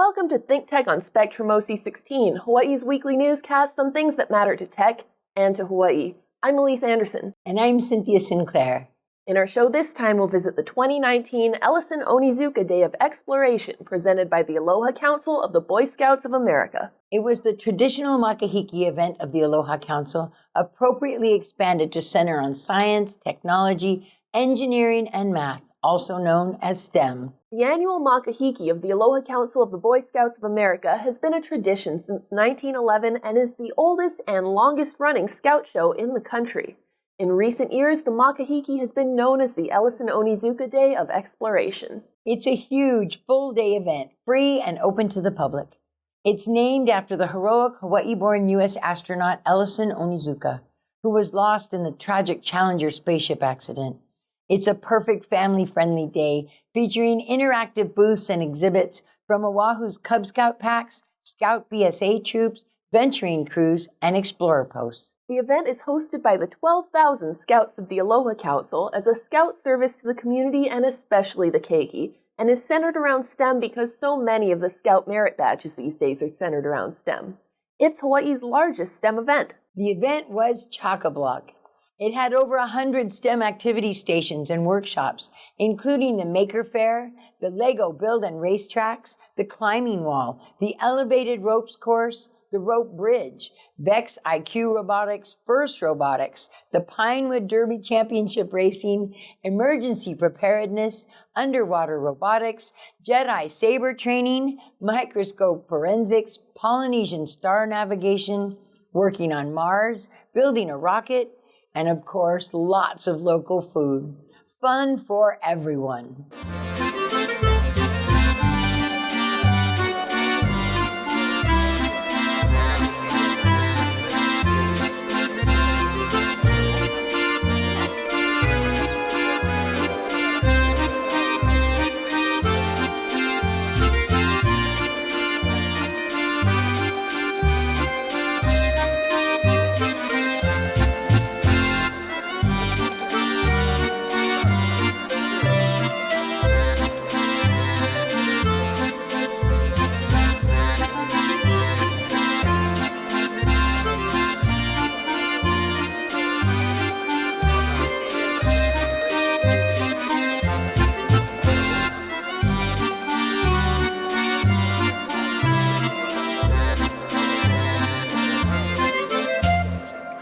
Welcome to ThinkTech on Spectrum OC16, Hawaii's weekly newscast on things that matter to tech and to Hawaii. I'm Elise Anderson. And I'm Cynthia Sinclair. In our show this time, we'll visit the 2019 Ellison Onizuka Day of Exploration, presented by the Aloha Council of the Boy Scouts of America. It was the traditional makahiki event of the Aloha Council, appropriately expanded to center on science, technology, engineering, and math, also known as STEM. The annual makahiki of the Aloha Council of the Boy Scouts of America has been a tradition since 1911 and is the oldest and longest-running scout show in the country. In recent years, the makahiki has been known as the Ellison Onizuka Day of Exploration. It's a huge, full-day event, free and open to the public. It's named after the heroic Hawaii-born U.S. astronaut Ellison Onizuka, who was lost in the tragic Challenger spaceship accident. It's a perfect family-friendly day, featuring interactive booths and exhibits from Oahu's Cub Scout packs, Scout BSA troops, venturing crews, and explorer posts. The event is hosted by the 12,000 Scouts of the Aloha Council as a scout service to the community and especially the keiki, and is centered around STEM because so many of the Scout merit badges these days are centered around STEM. It's Hawaii's largest STEM event. The event was chock-a-block. It had over 100 STEM activity stations and workshops, including the Maker Fair, the Lego Build and Race Tracks, the Climbing Wall, the Elevated Ropes Course, the Rope Bridge, Vex IQ Robotics, First Robotics, the Pinewood Derby Championship Racing, Emergency Preparedness, Underwater Robotics, Jedi Saber Training, Microscope Forensics, Polynesian Star Navigation, Working on Mars, Building a Rocket, and of course, lots of local food. Fun for everyone.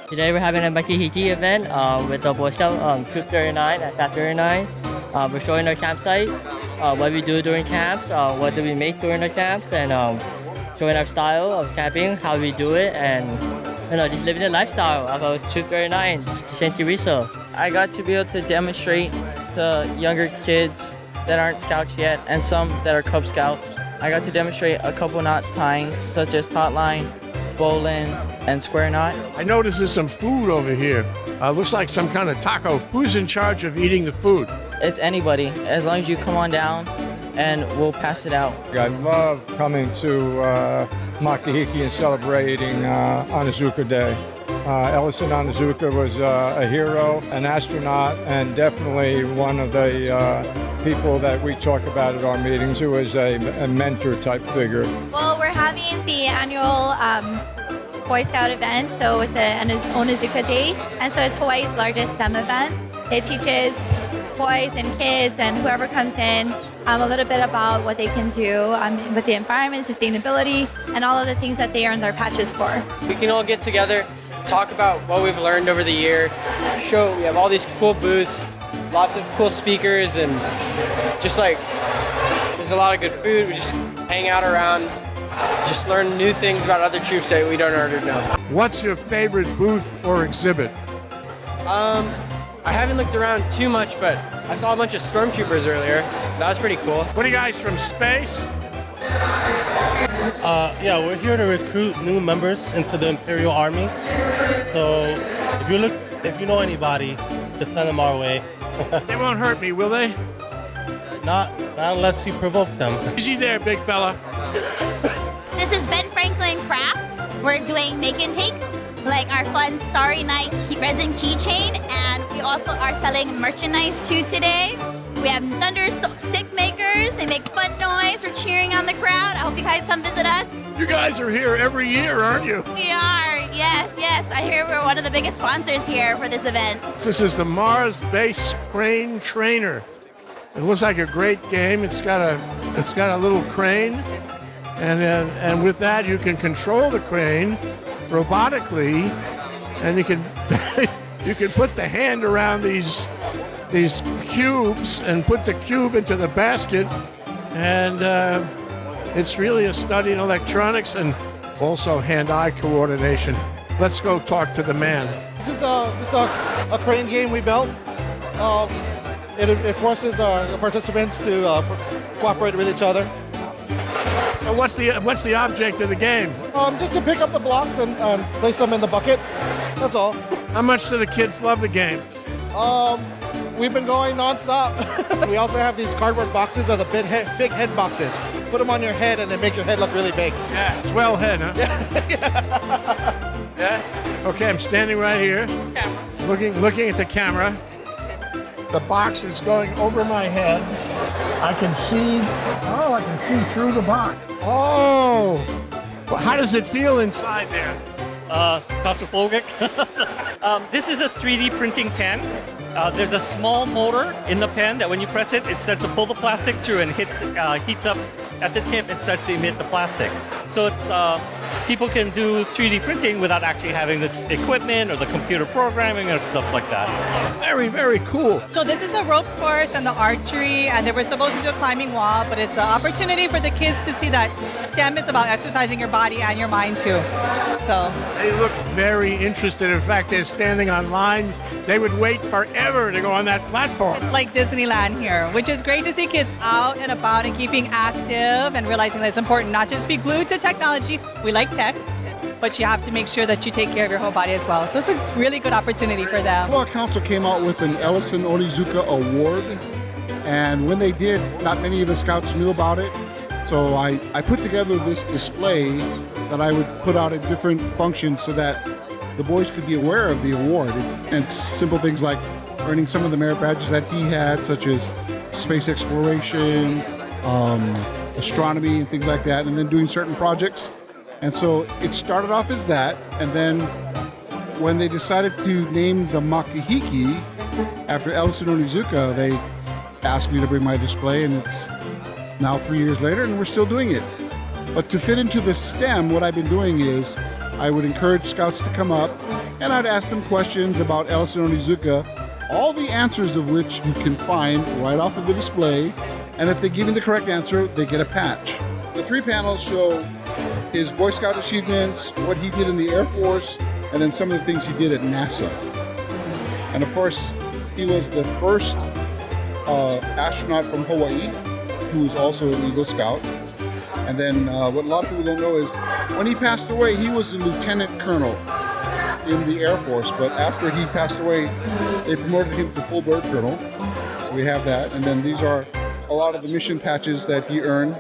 Today we're having a makahiki event with the Boy Scout Troop 39 at Path 39. We're showing our campsite, what we do during camps, what do we make during our camps, and showing our style of camping, how we do it, and just living the lifestyle of a Troop 39, St. Teresa. I got to be able to demonstrate to younger kids that aren't Scouts yet and some that are Cub Scouts. I got to demonstrate a couple knot tying, such as taut line, bowline, and square knot. I noticed there's some food over here. Looks like some kind of taco. Who's in charge of eating the food? It's anybody, as long as you come on down and we'll pass it out. I love coming to makahiki and celebrating Onizuka Day. Ellison Onizuka was a hero, an astronaut, and definitely one of the people that we talk about at our meetings who is a mentor type figure. Well, we're having the annual Boy Scout event, so with the Onizuka Day, and so it's Hawaii's largest STEM event. It teaches boys and kids and whoever comes in a little bit about what they can do with the environment, sustainability, and all of the things that they earn their patches for. We can all get together, talk about what we've learned over the year, we have all these cool booths, lots of cool speakers, and just there's a lot of good food. We just hang out around, just learn new things about other troops that we don't already know. What's your favorite booth or exhibit? I haven't looked around too much, but I saw a bunch of stormtroopers earlier. That was pretty cool. What are you guys from space? Yeah, we're here to recruit new members into the Imperial Army. So if you know anybody, just send them our way. They won't hurt me, will they? Not unless you provoke them. Easy there, big fella. This is Ben Franklin Crafts. We're doing make and takes, like our fun Starry Night resin keychain, and we also are selling merchandise too today. We have thunder stick makers. They make fun noise for cheering on the crowd. I hope you guys come visit us. You guys are here every year, aren't you? We are, yes. I hear we're one of the biggest sponsors here for this event. This is the Mars Base Crane Trainer. It looks like a great game. It's got a little crane, and with that you can control the crane robotically, and you can you can put the hand around these cubes and put the cube into the basket, and it's really a study in electronics and also hand-eye coordination. Let's go talk to the man. This is just a crane game we built. It forces our participants to cooperate with each other. So what's the object of the game? Just to pick up the blocks and place them in the bucket. That's all. How much do the kids love the game? We've been going nonstop. We also have these cardboard boxes, or the big head boxes. Put them on your head and they make your head look really big. Yeah, swell head, huh? Yeah. Okay, I'm standing right here, looking at the camera. The box is going over my head. I can see through the box. Oh, well, how does it feel inside there? Claustrophobic. This is a 3D printing pen. There's a small motor in the pen that when you press it, it starts to pull the plastic through and heats up at the tip and starts to emit the plastic. So it's people can do 3D printing without actually having the equipment or the computer programming or stuff like that. Very, very cool. So this is the ropes course and the archery, and they were supposed to do a climbing wall, but it's an opportunity for the kids to see that STEM is about exercising your body and your mind too. So they look very interested. In fact, they're standing online. They would wait forever to go on that platform. It's like Disneyland here, which is great to see kids out and about and keeping active and realizing that it's important not just to be glued to technology. We like tech, but you have to make sure that you take care of your whole body as well. So it's a really good opportunity for them. Aloha Council came out with an Ellison Onizuka award, and when they did, not many of the scouts knew about it. So I put together this display that I would put out at different functions so that the boys could be aware of the award, and simple things like earning some of the merit badges that he had, such as space exploration, astronomy, and things like that, and then doing certain projects. And so it started off as that, and then when they decided to name the Makahiki after Ellison Onizuka, they asked me to bring my display, and it's now 3 years later, and we're still doing it. But to fit into the STEM, what I've been doing is I would encourage scouts to come up, and I'd ask them questions about Ellison Onizuka, all the answers of which you can find right off of the display, and if they give me the correct answer, they get a patch. The 3 panels show his Boy Scout achievements, what he did in the Air Force, and then some of the things he did at NASA. And of course, he was the first astronaut from Hawaii who was also an Eagle Scout. And then what a lot of people don't know is when he passed away, he was a lieutenant colonel in the Air Force, but after he passed away, they promoted him to full bird colonel. So we have that, and then these are a lot of the mission patches that he earned.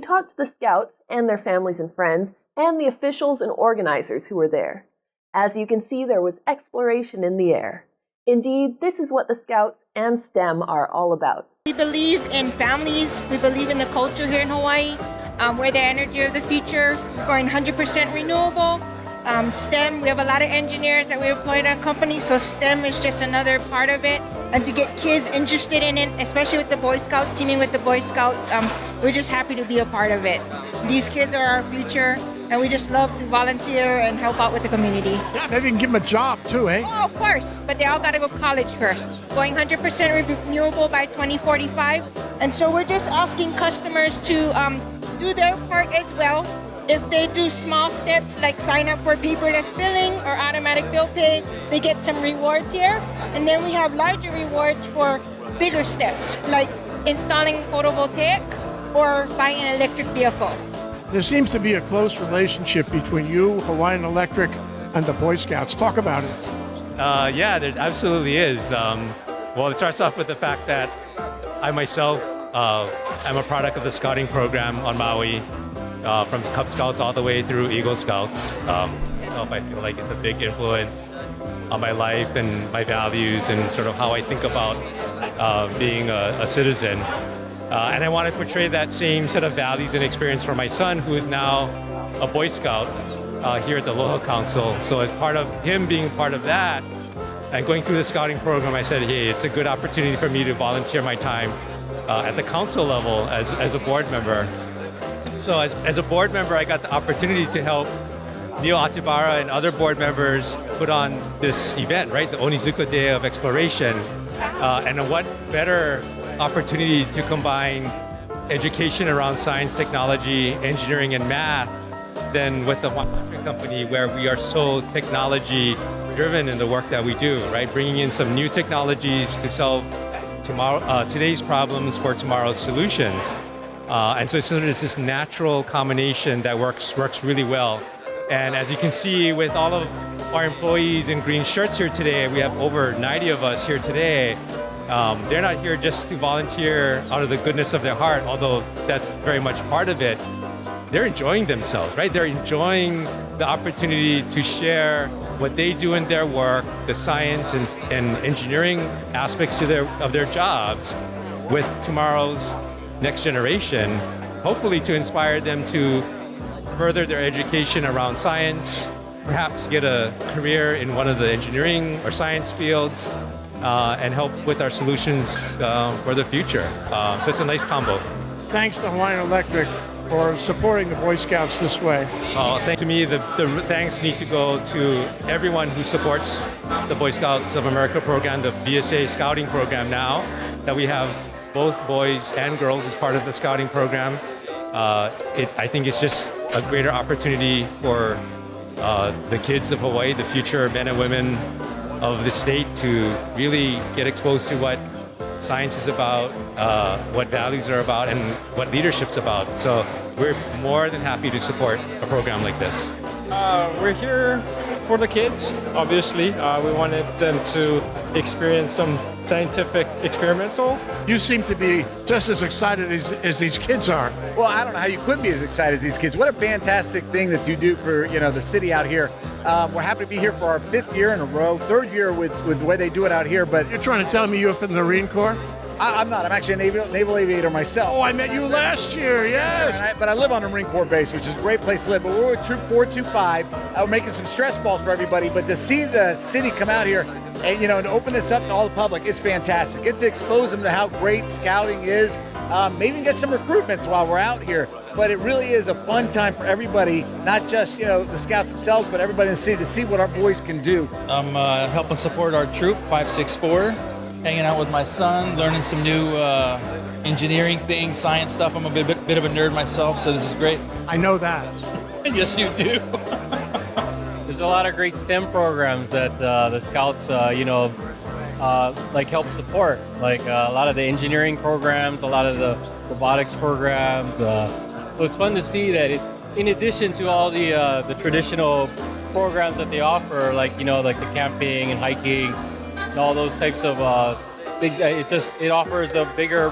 we talked to the Scouts and their families and friends and the officials and organizers who were there. As you can see, there was exploration in the air. Indeed, this is what the Scouts and STEM are all about. We believe in families. We believe in the culture here in Hawaii. We're the energy of the future. We're going 100% renewable. STEM, we have a lot of engineers that we employ in our company, so STEM is just another part of it. And to get kids interested in it, especially with the Boy Scouts, teaming with the Boy Scouts, we're just happy to be a part of it. These kids are our future, and we just love to volunteer and help out with the community. Yeah, maybe you can give them a job too, eh? Oh, of course, but they all got to go to college first. Going 100% renewable by 2045. And so we're just asking customers to do their part as well. If they do small steps like sign up for paperless billing or automatic bill pay, they get some rewards here. And then we have larger rewards for bigger steps, like installing photovoltaic or buying an electric vehicle. There seems to be a close relationship between you, Hawaiian Electric, and the Boy Scouts. Talk about it. Yeah, there absolutely is. Well, it starts off with the fact that I myself am a product of the scouting program on Maui, from Cub Scouts all the way through Eagle Scouts. I don't know if I feel like it's a big influence on my life and my values and sort of how I think about being a citizen. And I want to portray that same set of values and experience for my son, who is now a Boy Scout here at the Aloha Council. So as part of him being part of that and going through the scouting program, I said, hey, it's a good opportunity for me to volunteer my time at the council level as a board member. So as a board member, I got the opportunity to help Neil Atibara and other board members put on this event, right? The Onizuka Day of Exploration. And what better opportunity to combine education around science, technology, engineering, and math than with the 100 Company, where we are so technology driven in the work that we do, right? Bringing in some new technologies to solve today's problems for tomorrow's solutions. And so it's sort of this natural combination that works really well. And as you can see with all of our employees in green shirts here today, we have over 90 of us here today. They're not here just to volunteer out of the goodness of their heart, although that's very much part of it. They're enjoying themselves, right? They're enjoying the opportunity to share what they do in their work, the science and engineering aspects of their jobs with tomorrow's next generation, hopefully to inspire them to further their education around science, perhaps get a career in one of the engineering or science fields, and help with our solutions for the future. So it's a nice combo. Thanks to Hawaiian Electric for supporting the Boy Scouts this way. To me, the thanks need to go to everyone who supports the Boy Scouts of America program, the BSA scouting program now, that we have both boys and girls as part of the scouting program. I think it's just a greater opportunity for the kids of Hawaii, the future men and women of the state, to really get exposed to what science is about, what values are about, and what leadership's about. So we're more than happy to support a program like this. We're here for the kids, obviously. We wanted them to experience some scientific experimental. You seem to be just as excited as these kids are. Well, I don't know how you could be as excited as these kids. What a fantastic thing that you do for the city out here. We're happy to be here for our 5th year in a row, 3rd year with the way they do it out here. But you're trying to tell me you're from the Marine Corps? I'm not. I'm actually a naval aviator myself. Oh, I met you last year, yes. But I live on a Marine Corps base, which is a great place to live. But we're with Troop 425. We're making some stress balls for everybody. But to see the city come out here and, and open this up to all the public, it's fantastic. Get to expose them to how great scouting is. Maybe get some recruitments while we're out here. But it really is a fun time for everybody, not just, the scouts themselves, but everybody in the city to see what our boys can do. I'm helping support our troop, 564. Hanging out with my son, learning some new engineering things, science stuff. I'm a bit of a nerd myself, so this is great. I know that. Yes, you do. There's a lot of great STEM programs that the Scouts, help support. Like a lot of the engineering programs, a lot of the robotics programs. So it's fun to see that in addition to all the traditional programs that they offer, like the camping and hiking, and all those types of things, it offers the bigger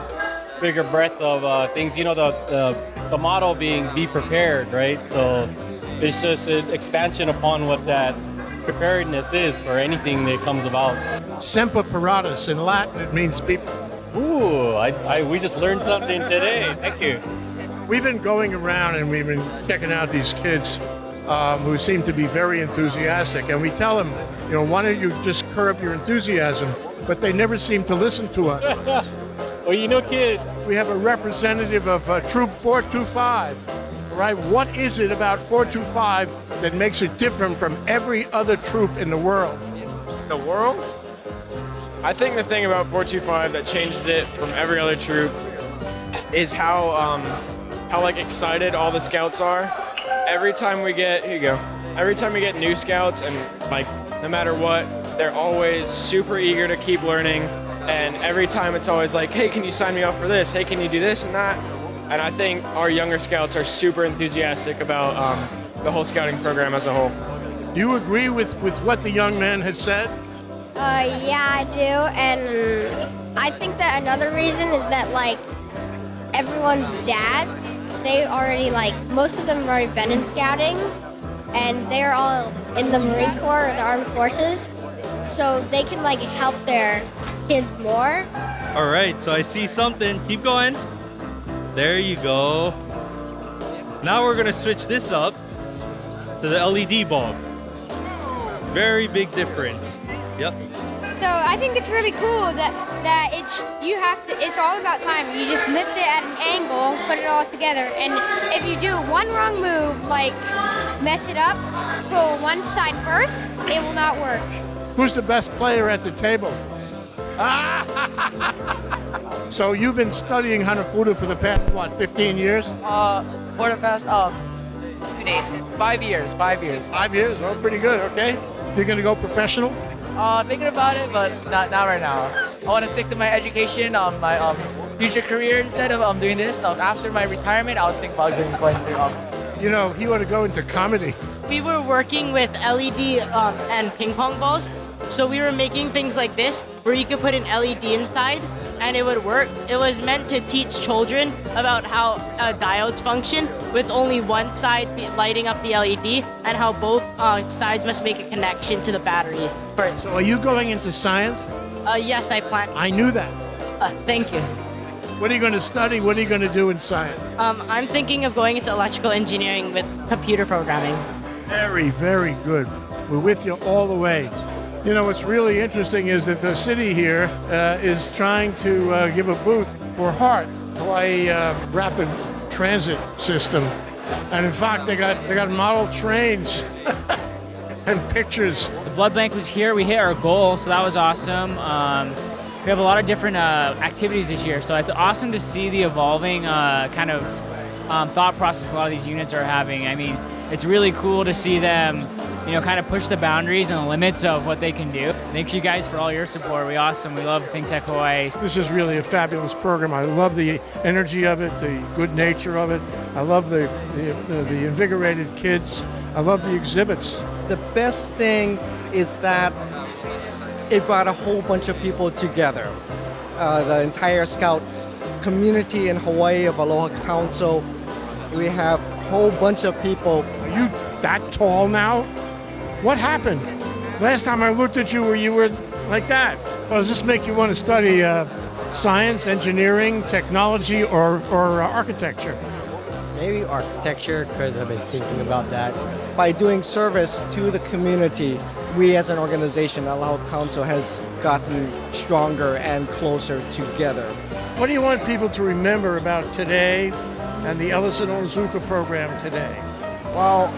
bigger breadth of things. You know, the motto being "Be prepared," right? So it's just an expansion upon what that preparedness is for anything that comes about. Semper paratus, in Latin it means be. Ooh, we just learned something today. Thank you. We've been going around and we've been checking out these kids who seem to be very enthusiastic, and we tell them, you know, why don't you just curb your enthusiasm? But they never seem to listen to us. Well, you know, kids. We have a representative of Troop 425. Right? What is it about 425 that makes it different from every other troop in the world? The world? I think the thing about 425 that changes it from every other troop is how like excited all the scouts are. Every time we get, here you go. Every time we get new scouts, and like no matter what, they're always super eager to keep learning. And every time it's always like, hey, can you sign me up for this? Hey, can you do this and that? And I think our younger scouts are super enthusiastic about the whole scouting program as a whole. Do you agree with what the young man had said? Yeah, I do. And I think that another reason is that, like, everyone's dads, they already, like, most of them have already been in scouting, and they're all in the Marine Corps or the Armed Forces, so they can, like, help their kids more. All right, so I see something. Keep going. There you go. Now we're gonna switch this up to the LED bulb. Very big difference. Yep. So I think it's really cool that it's all about timing. You just lift it at an angle, put it all together, and if you do one wrong move, like mess it up, pull one side first, it will not work. Who's the best player at the table? So you've been studying Hanafuda for the past, what, 15 years? For the past 2 days. 5 years. 5 years. 5 years? Oh, pretty good, okay. You're going to go professional? Thinking about it, but not right now. I want to stick to my education, my future career instead of doing this. After my retirement, I'll think about going through. You know, he ought to go into comedy. We were working with LED and ping pong balls. So we were making things like this, where you could put an LED inside and it would work. It was meant to teach children about how diodes function, with only one side lighting up the LED, and how both sides must make a connection to the battery. So are you going into science? Yes, I plan. I knew that. Thank you. What are you going to study? What are you going to do in science? I'm thinking of going into electrical engineering with computer programming. Very, very good. We're with you all the way. You know, what's really interesting is that the city here is trying to give a booth for HART, Hawaii Rapid Transit System. And in fact, they got model trains and pictures. The blood bank was here. We hit our goal, so that was awesome. We have a lot of different activities this year, so it's awesome to see the evolving kind of thought process a lot of these units are having. I mean, it's really cool to see them, you know, kind of push the boundaries and the limits of what they can do. Thank you guys for all your support. We awesome. We love ThinkTech Hawaii. This is really a fabulous program. I love the energy of it, the good nature of it. I love the invigorated kids. I love the exhibits. The best thing is that it brought a whole bunch of people together. The entire Scout community in Hawaii of Aloha Council. We have a whole bunch of people. Are you that tall now? What happened? Last time I looked at you, you were like that. Well, does this make you want to study science, engineering, technology, or architecture? Maybe architecture, because I've been thinking about that. By doing service to the community, we as an organization, Aloha Council, has gotten stronger and closer together. What do you want people to remember about today and the Ellison Onizuka program today? Well,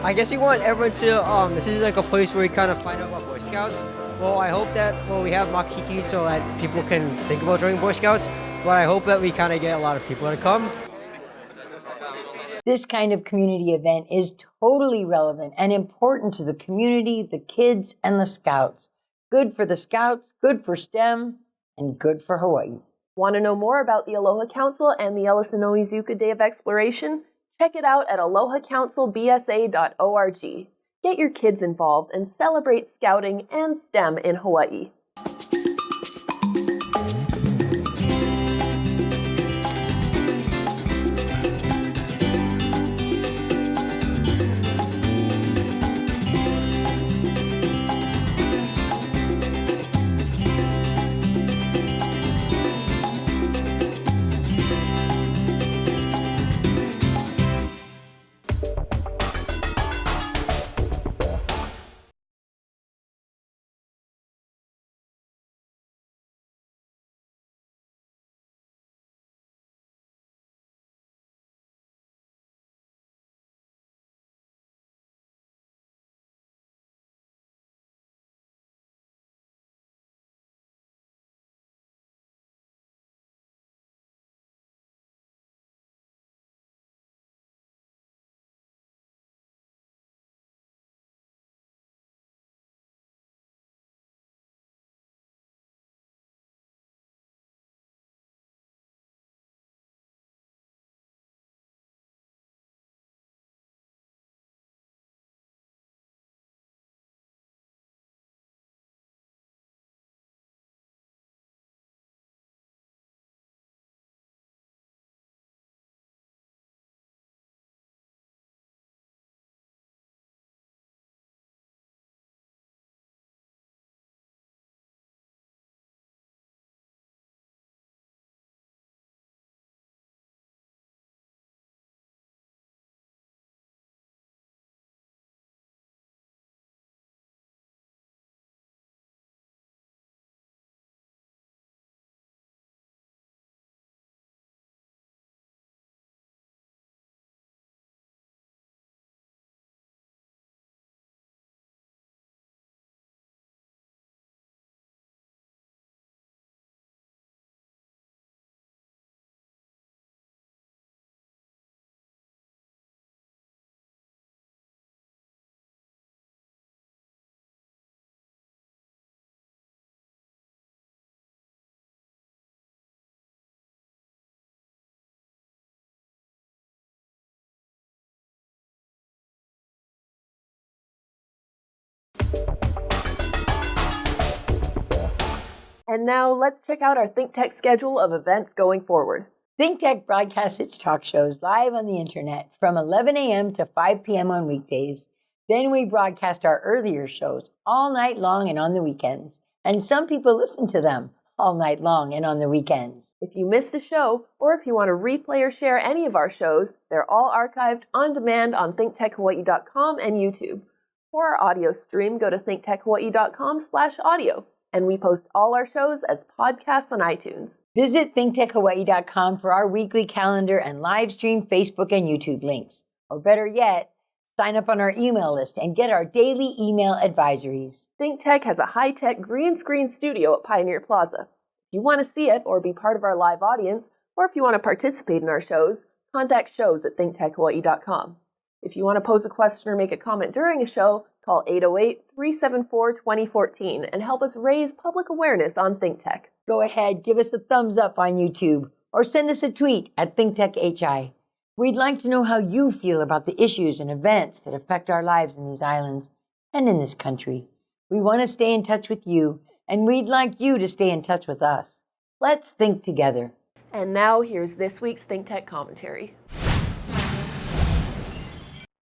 I guess you want everyone to, this is like a place where we kind of find out about Boy Scouts. Well, I hope that, we have makahiki so that people can think about joining Boy Scouts, but I hope that we kind of get a lot of people to come. This kind of community event is totally relevant and important to the community, the kids, and the Scouts. Good for the Scouts, good for STEM, and good for Hawaii. Want to know more about the Aloha Council and the Ellison Onizuka Day of Exploration? Check it out at alohacouncilbsa.org. Get your kids involved and celebrate Scouting and STEM in Hawaii. And now let's check out our ThinkTech schedule of events going forward. ThinkTech broadcasts its talk shows live on the internet from 11 a.m. to 5 p.m. on weekdays. Then we broadcast our earlier shows all night long and on the weekends. And some people listen to them all night long and on the weekends. If you missed a show, or if you want to replay or share any of our shows, they're all archived on demand on thinktechhawaii.com and YouTube. For our audio stream, go to thinktechhawaii.com/audio, and we post all our shows as podcasts on iTunes. Visit thinktechhawaii.com for our weekly calendar and live stream Facebook and YouTube links. Or better yet, sign up on our email list and get our daily email advisories. ThinkTech has a high-tech green screen studio at Pioneer Plaza. If you want to see it or be part of our live audience, or if you want to participate in our shows, contact shows@thinktechhawaii.com. If you want to pose a question or make a comment during a show, call 808-374-2014 and help us raise public awareness on ThinkTech. Go ahead, give us a thumbs up on YouTube or send us a tweet at ThinkTechHI. We'd like to know how you feel about the issues and events that affect our lives in these islands and in this country. We want to stay in touch with you, and we'd like you to stay in touch with us. Let's think together. And now here's this week's ThinkTech commentary.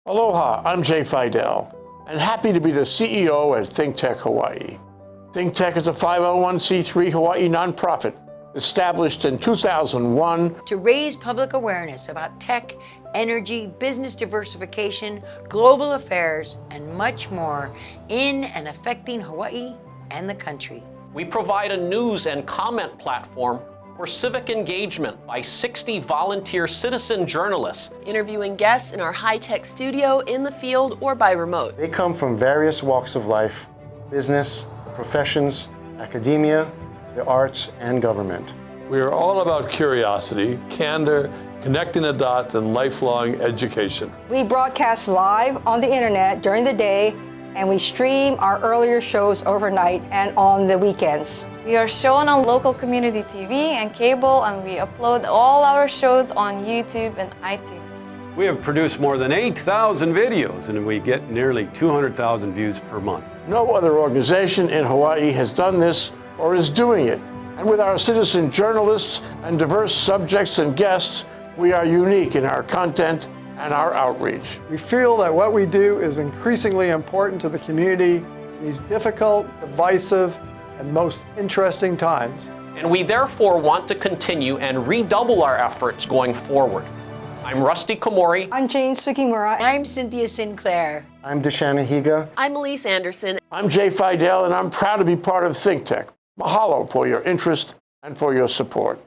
Aloha, I'm Jay Fidell, and happy to be the CEO at ThinkTech Hawaii. ThinkTech is a 501c3 Hawaii nonprofit established in 2001 to raise public awareness about tech, energy, business diversification, global affairs, and much more in and affecting Hawaii and the country. We provide a news and comment platform for civic engagement by 60 volunteer citizen journalists, interviewing guests in our high-tech studio, in the field, or by remote. They come from various walks of life: business, professions, academia, the arts, and government. We are all about curiosity, candor, connecting the dots, and lifelong education. We broadcast live on the internet during the day, and we stream our earlier shows overnight and on the weekends. We are shown on local community TV and cable, and we upload all our shows on YouTube and iTunes. We have produced more than 8,000 videos, and we get nearly 200,000 views per month. No other organization in Hawaii has done this or is doing it. And with our citizen journalists and diverse subjects and guests, we are unique in our content and our outreach. We feel that what we do is increasingly important to the community in these difficult, divisive, and most interesting times. and we therefore want to continue and redouble our efforts going forward. I'm Rusty Komori. I'm Jane Sugimura. I'm Cynthia Sinclair. I'm Deshanna Higa. I'm Elise Anderson. I'm Jay Fidell, and I'm proud to be part of ThinkTech. Mahalo for your interest and for your support.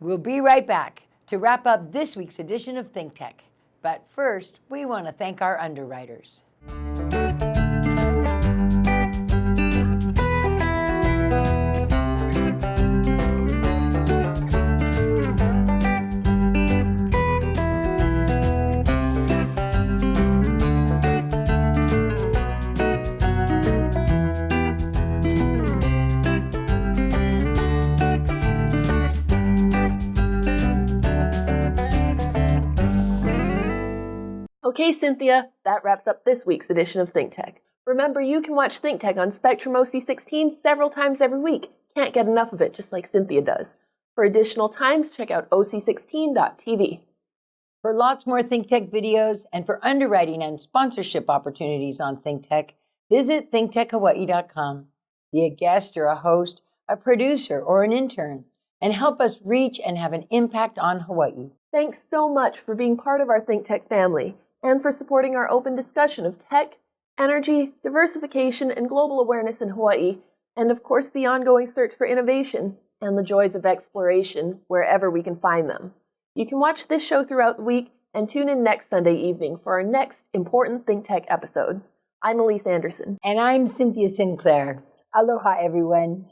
We'll be right back to wrap up this week's edition of ThinkTech. But first, we want to thank our underwriters. Hey, Cynthia, that wraps up this week's edition of ThinkTech. Remember, you can watch ThinkTech on Spectrum OC16 several times every week. Can't get enough of it, just like Cynthia does. For additional times, check out OC16.tv. For lots more ThinkTech videos and for underwriting and sponsorship opportunities on ThinkTech, visit thinktechhawaii.com. Be a guest or a host, a producer or an intern, and help us reach and have an impact on Hawaii. Thanks so much for being part of our ThinkTech family and for supporting our open discussion of tech, energy, diversification, and global awareness in Hawaii, and of course the ongoing search for innovation and the joys of exploration wherever we can find them. You can watch this show throughout the week and tune in next Sunday evening for our next important ThinkTech episode. I'm Elise Anderson. And I'm Cynthia Sinclair. Aloha, everyone.